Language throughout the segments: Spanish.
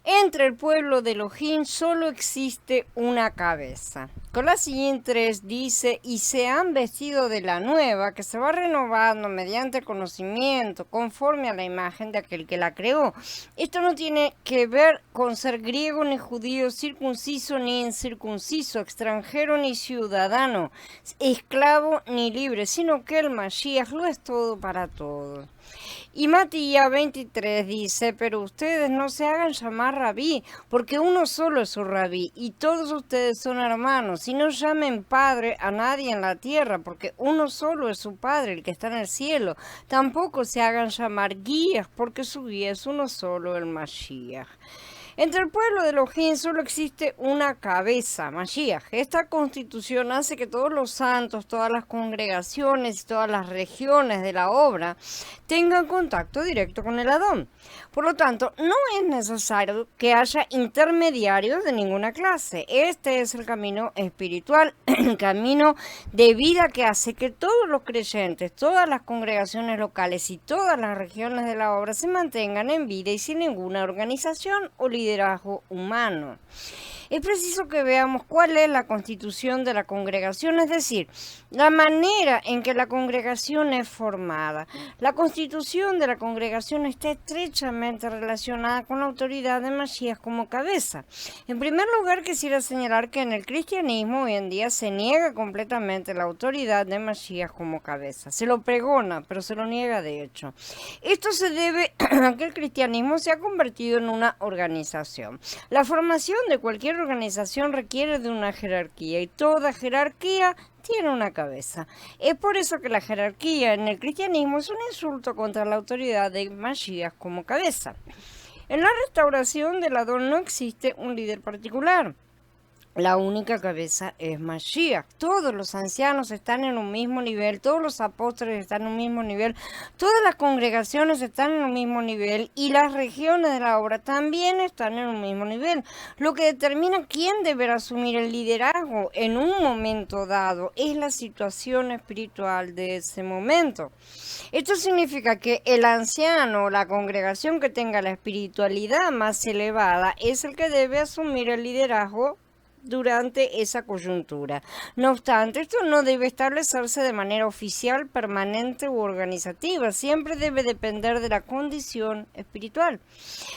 Entre el pueblo de Elohim solo existe una cabeza. Con las siguientes dice, y se han vestido de la nueva, que se va renovando mediante conocimiento, conforme a la imagen de aquel que la creó. Esto no tiene que ver con ser griego ni judío, circunciso ni incircunciso, extranjero ni ciudadano, esclavo ni libre, sino que el Mashiach lo es todo para todos. Y Matías 23 dice, pero ustedes no se hagan llamar rabí, porque uno solo es su rabí, y todos ustedes son hermanos, y no llamen padre a nadie en la tierra, porque uno solo es su padre, el que está en el cielo. Tampoco se hagan llamar guías, porque su guía es uno solo, el Mashiach. Entre el pueblo de Elohim solo existe una cabeza, Mashiach. Esta constitución hace que todos los santos, todas las congregaciones y todas las regiones de la obra tengan contacto directo con el Adón. Por lo tanto, no es necesario que haya intermediarios de ninguna clase. Este es el camino espiritual, el camino de vida que hace que todos los creyentes, todas las congregaciones locales y todas las regiones de la obra se mantengan en vida y sin ninguna organización o liderazgo humano. Es preciso que veamos cuál es la constitución de la congregación, es decir, la manera en que la congregación es formada. La constitución de la congregación está estrechamente relacionada con la autoridad de Mashiach como cabeza. En primer lugar, quisiera señalar que en el cristianismo hoy en día se niega completamente la autoridad de Mashiach como cabeza. Se lo pregona, pero se lo niega de hecho. Esto se debe a que el cristianismo se ha convertido en una organización. La formación de cualquier organización requiere de una jerarquía y toda jerarquía tiene una cabeza. Es por eso que la jerarquía en el cristianismo es un insulto contra la autoridad de Mashiach como cabeza. En la restauración del Adón no existe un líder particular. La única cabeza es Mashiach. Todos los ancianos están en un mismo nivel, todos los apóstoles están en un mismo nivel, todas las congregaciones están en un mismo nivel y las regiones de la obra también están en un mismo nivel. Lo que determina quién deberá asumir el liderazgo en un momento dado es la situación espiritual de ese momento. Esto significa que el anciano o la congregación que tenga la espiritualidad más elevada es el que debe asumir el liderazgo durante esa coyuntura. No obstante, esto no debe establecerse de manera oficial, permanente u organizativa. Siempre debe depender de la condición espiritual.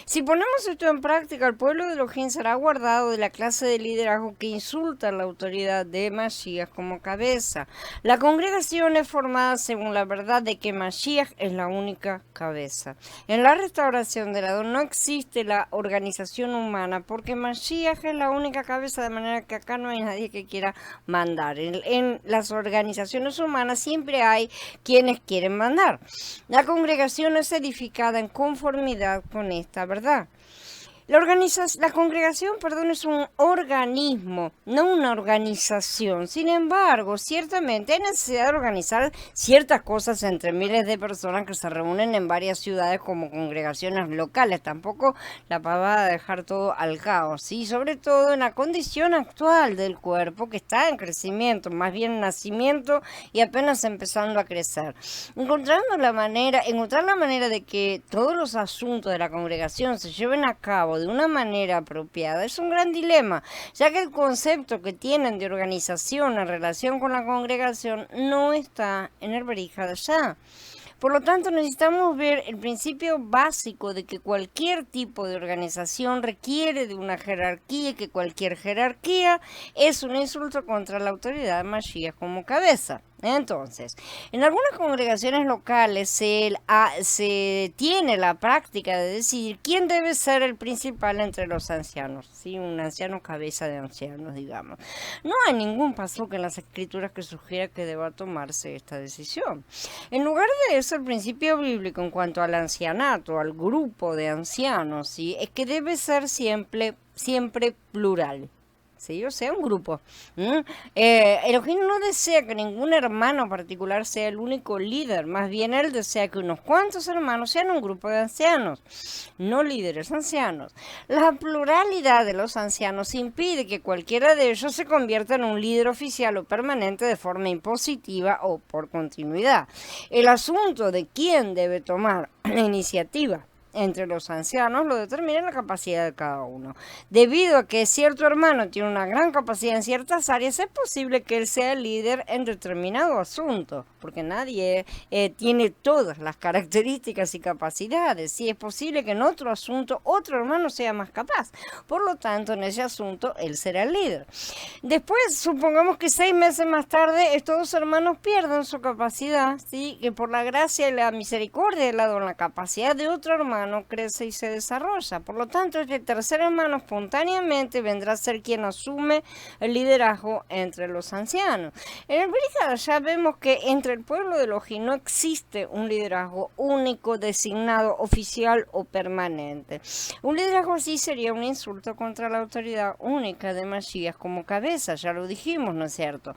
Si ponemos esto en práctica, el pueblo de Elohim será guardado de la clase de liderazgo que insulta la autoridad de Mashiach como cabeza. La congregación es formada según la verdad de que Mashiach es la única cabeza. En la restauración del Adón no existe la organización humana porque Mashiach es la única cabeza, de manera que acá no hay nadie que quiera mandar. En las organizaciones humanas siempre hay quienes quieren mandar. La congregación es edificada en conformidad con esta verdad. La congregación, es un organismo, no una organización. Sin embargo, ciertamente hay necesidad de organizar ciertas cosas entre miles de personas que se reúnen en varias ciudades como congregaciones locales. Tampoco la pavada de dejar todo al caos, ¿sí? Sobre todo en la condición actual del cuerpo, que está en crecimiento, más bien en nacimiento y apenas empezando a crecer. Encontrar la manera de que todos los asuntos de la congregación se lleven a cabo de una manera apropiada es un gran dilema, ya que el concepto que tienen de organización en relación con la congregación no está en el Berija de allá. Por lo tanto, necesitamos ver el principio básico de que cualquier tipo de organización requiere de una jerarquía y que cualquier jerarquía es un insulto contra la autoridad de Mashiach como cabeza. Entonces, en algunas congregaciones locales se tiene la práctica de decidir quién debe ser el principal entre los ancianos, ¿sí? Un anciano cabeza de ancianos, digamos. No hay ningún pasuk en las escrituras que sugiera que deba tomarse esta decisión. En lugar de eso, el principio bíblico en cuanto al ancianato, al grupo de ancianos, ¿sí? Es que debe ser siempre plural. ¿Sí? O sea, un grupo. Elohim no desea que ningún hermano particular sea el único líder, más bien él desea que unos cuantos hermanos sean un grupo de ancianos, no líderes ancianos. La pluralidad de los ancianos impide que cualquiera de ellos se convierta en un líder oficial o permanente de forma impositiva o por continuidad. El asunto de quién debe tomar la iniciativa entre los ancianos lo determina la capacidad de cada uno. Debido a que cierto hermano tiene una gran capacidad en ciertas áreas, es posible que él sea el líder en determinado asunto, porque nadie tiene todas las características y capacidades. Sí, es posible que en otro asunto otro hermano sea más capaz. Por lo tanto, en ese asunto él será el líder. Después, supongamos que 6 meses más tarde estos dos hermanos pierden su capacidad, ¿sí? Que por la gracia y la misericordia de la capacidad de otro hermano crece y se desarrolla. Por lo tanto, este tercer hermano espontáneamente vendrá a ser quien asume el liderazgo entre los ancianos. En el Brit Hadashah vemos que entre el pueblo de Elohim no existe un liderazgo único, designado, oficial o permanente. Un liderazgo así sería un insulto contra la autoridad única de Mashiach como cabeza, ya lo dijimos, ¿no es cierto?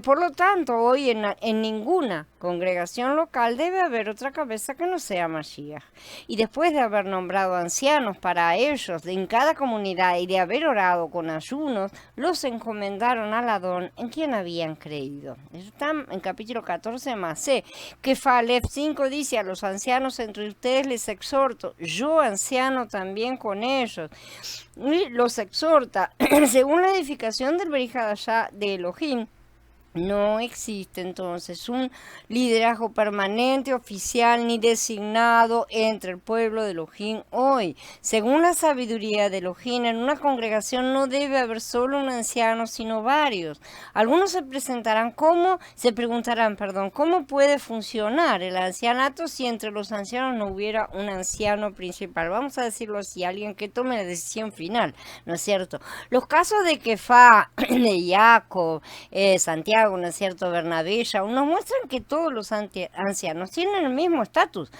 Por lo tanto, hoy en ninguna congregación local debe haber otra cabeza que no sea Mashiach. Y después de haber nombrado ancianos para ellos en cada comunidad y de haber orado con ayunos, los encomendaron al Adón en quien habían creído. Eso está en capítulo 14 más C. Que Falef 5 dice: a los ancianos entre ustedes les exhorto, yo anciano también con ellos. Y los exhorta, según la edificación del Brit Hadashah de Elohim. No existe entonces un liderazgo permanente, oficial ni designado entre el pueblo de Elohim hoy. Según la sabiduría de Elohim, en una congregación no debe haber solo un anciano, sino varios. Algunos se preguntarán cómo puede funcionar el ancianato si entre los ancianos no hubiera un anciano principal. Vamos a decirlo así, alguien que tome la decisión final, ¿no es cierto? Los casos de Kefá, de Jacob, Santiago, ¿no es cierto?, Bernabé, nos muestran que todos los ancianos tienen el mismo estatus,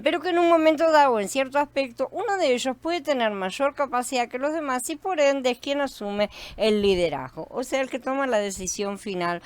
pero que en un momento dado, en cierto aspecto, uno de ellos puede tener mayor capacidad que los demás y por ende es quien asume el liderazgo, o sea, el que toma la decisión final,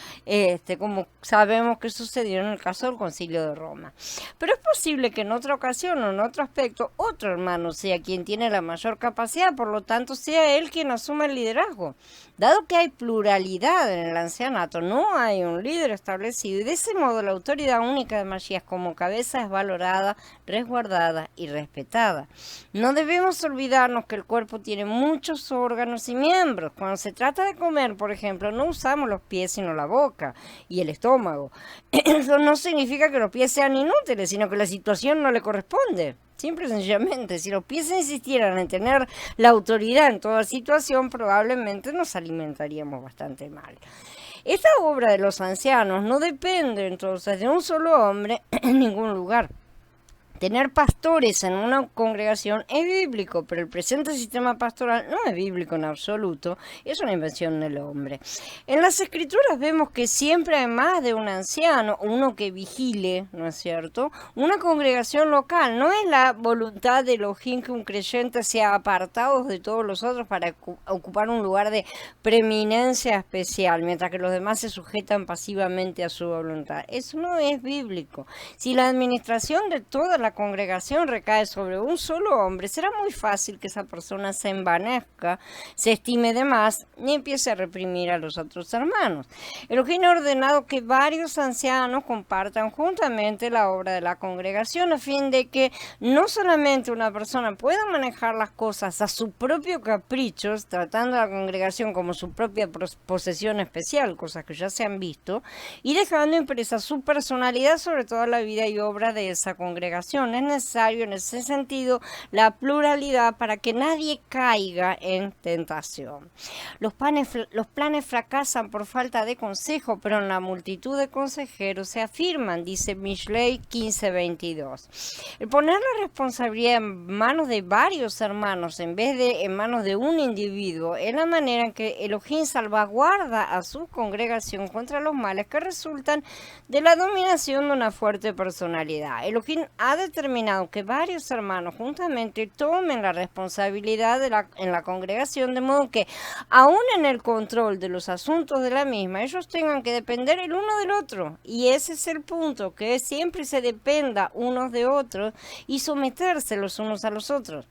como sabemos que sucedió en el caso del Concilio de Roma. Pero es posible que en otra ocasión o en otro aspecto otro hermano sea quien tiene la mayor capacidad, por lo tanto sea él quien asuma el liderazgo. Dado que hay pluralidad en el ancianato, no hay un líder establecido y de ese modo la autoridad única de Mashiach como cabeza es valorada, resguardada y respetada. No debemos olvidarnos que el cuerpo tiene muchos órganos y miembros. Cuando se trata de comer, por ejemplo, no usamos los pies sino la boca y el estómago. Eso no significa que los pies sean inútiles, sino que la situación no le corresponde. Simple y sencillamente, si los pies insistieran en tener la autoridad en toda situación, probablemente nos alimentaríamos bastante mal. Esta obra de los ancianos no depende entonces de un solo hombre en ningún lugar. Tener pastores en una congregación es bíblico, pero el presente sistema pastoral no es bíblico en absoluto, es una invención del hombre. En las escrituras vemos que siempre hay más de un anciano, uno que vigile, ¿no es cierto? Una congregación local, no es la voluntad de Elohim que un creyente sea apartado de todos los otros para ocupar un lugar de preeminencia especial, mientras que los demás se sujetan pasivamente a su voluntad. Eso no es bíblico. Si la administración de toda la congregación recae sobre un solo hombre, será muy fácil que esa persona se envanezca, se estime de más y empiece a reprimir a los otros hermanos. Elohim ha ordenado que varios ancianos compartan juntamente la obra de la congregación a fin de que no solamente una persona pueda manejar las cosas a su propio capricho, tratando a la congregación como su propia posesión especial, cosas que ya se han visto, y dejando impresa su personalidad sobre toda la vida y obra de esa congregación. Es necesario en ese sentido la pluralidad para que nadie caiga en tentación. Los planes fracasan por falta de consejo, pero en la multitud de consejeros se afirman, dice Mishlei 15:22. El poner la responsabilidad en manos de varios hermanos en vez de en manos de un individuo es la manera en que Elohim salvaguarda a su congregación contra los males que resultan de la dominación de una fuerte personalidad. Elohim ha determinado que varios hermanos juntamente tomen la responsabilidad en la congregación, de modo que aún en el control de los asuntos de la misma, ellos tengan que depender el uno del otro. Y ese es el punto, que siempre se dependa unos de otros y someterse los unos a los otros.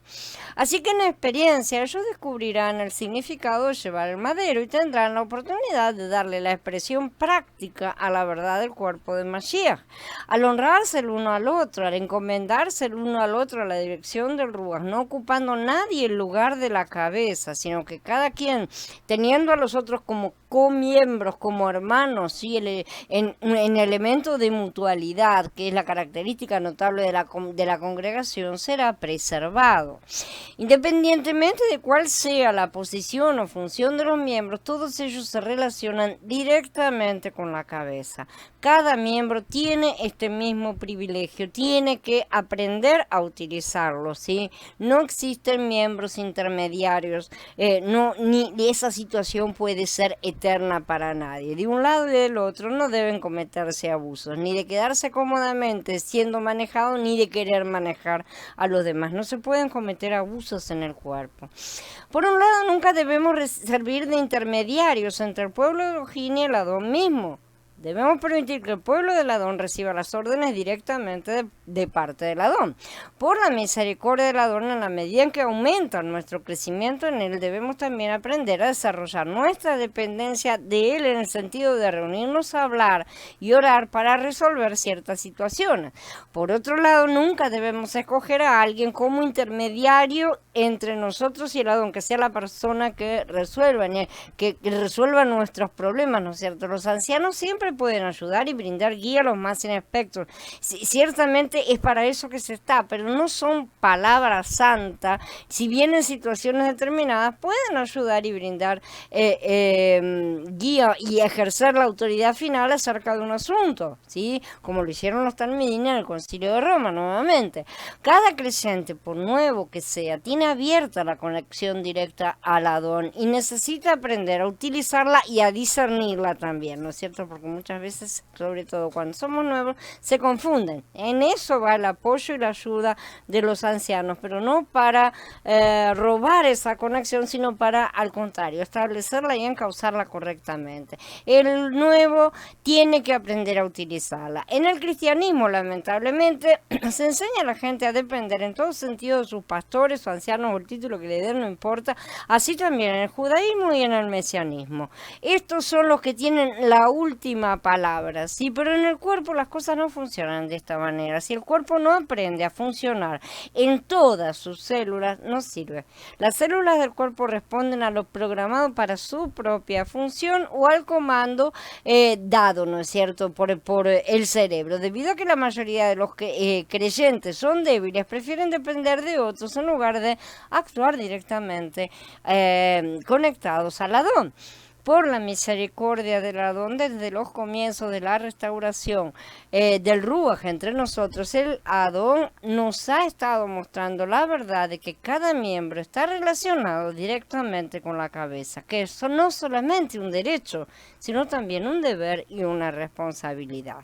Así que en experiencia ellos descubrirán el significado de llevar el madero y tendrán la oportunidad de darle la expresión práctica a la verdad del cuerpo de Mashiach. Al honrarse el uno al otro, al encomendarse el uno al otro a la dirección del Ruach, no ocupando nadie el lugar de la cabeza, sino que cada quien teniendo a los otros como comiembros, como hermanos, ¿sí? En elemento de mutualidad, que es la característica notable de la congregación, será preservado. Independientemente de cuál sea la posición o función de los miembros, todos ellos se relacionan directamente con la cabeza. Cada miembro tiene este mismo privilegio, tiene que aprender a utilizarlo, ¿sí? No existen miembros intermediarios, ni esa situación puede ser eterna para nadie. De un lado y del otro no deben cometerse abusos, ni de quedarse cómodamente siendo manejado, ni de querer manejar a los demás. No se pueden cometer abusos en el cuerpo. Por un lado, nunca debemos servir de intermediarios entre el pueblo de Elohim y el Adón mismo. Debemos permitir que el pueblo del Adón reciba las órdenes directamente de parte del Adón. Por la misericordia del Adón, en la medida en que aumenta nuestro crecimiento en él, debemos también aprender a desarrollar nuestra dependencia de él en el sentido de reunirnos a hablar y orar para resolver ciertas situaciones. Por otro lado, nunca debemos escoger a alguien como intermediario entre nosotros y el Adón, que sea la persona que resuelva nuestros problemas, ¿no es cierto? Los ancianos siempre pueden ayudar y brindar guía a los más inexpertos. Ciertamente es para eso que se está, pero no son palabras santas. Si bien en situaciones determinadas pueden ayudar y brindar guía y ejercer la autoridad final acerca de un asunto, ¿sí? Como lo hicieron los talmidim en el Concilio de Roma, nuevamente. Cada creyente, por nuevo que sea, tiene abierta la conexión directa al Adón y necesita aprender a utilizarla y a discernirla también, ¿no es cierto? Porque muchas veces, sobre todo cuando somos nuevos, se confunden. En eso va el apoyo y la ayuda de los ancianos, pero no para robar esa conexión, sino para, al contrario, establecerla y encauzarla correctamente. El nuevo tiene que aprender a utilizarla. En el cristianismo, lamentablemente, se enseña a la gente a depender en todo sentido de sus pastores o ancianos o el título que le den, no importa. Así también en el judaísmo y en el mesianismo. Estos son los que tienen la última palabra, ¿sí? Pero en el cuerpo las cosas no funcionan de esta manera. Si el cuerpo no aprende a funcionar en todas sus células, no sirve. Las células del cuerpo responden a lo programado para su propia función o al comando dado, ¿no es cierto?, por el cerebro. Debido a que la mayoría de los creyentes son débiles, prefieren depender de otros en lugar de actuar directamente conectados al Adón. Por la misericordia del Adón, desde los comienzos de la restauración del Ruach entre nosotros, el Adón nos ha estado mostrando la verdad de que cada miembro está relacionado directamente con la cabeza, que eso no solamente un derecho, sino también un deber y una responsabilidad.